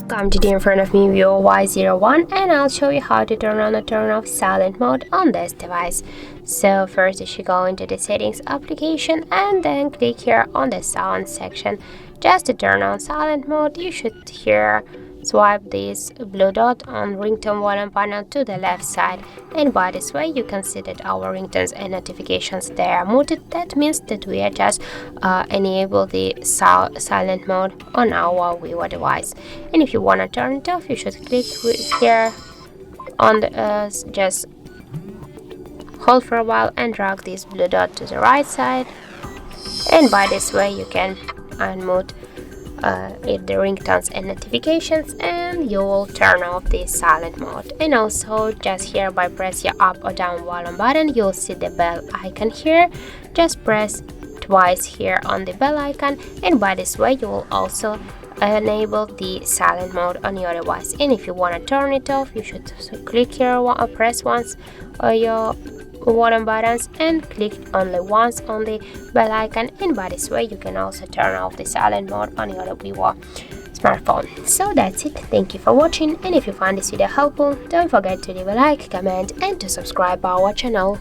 Come today in front of me Vivo Y01 and I'll show you how to turn on or turn off silent mode on this device. So first you should go into the settings application and then click here on the sound section. Just to turn on silent mode, you should here swipe this blue dot on ringtone volume panel to the left side, and by this way you can see that our ringtones and notifications they are muted. That means that we are just enable the silent mode on our Vivo device. And if you want to turn it off, you should click here on the just hold for a while and drag this blue dot to the right side, and by this way you can unmute the ringtones and notifications, and you will turn off the silent mode. And also just here by press your up or down volume button, you'll see the bell icon here. Just press twice here on the bell icon, and by this way you will also enable the silent mode on your device. And if you want to turn it off, you should click here or press once your volume buttons and click only once on the bell icon, and by this way you can also turn off the silent mode on your Vivo smartphone. So that's it. Thank you for watching, and if you find this video helpful, don't forget to leave a like, comment and to subscribe our channel.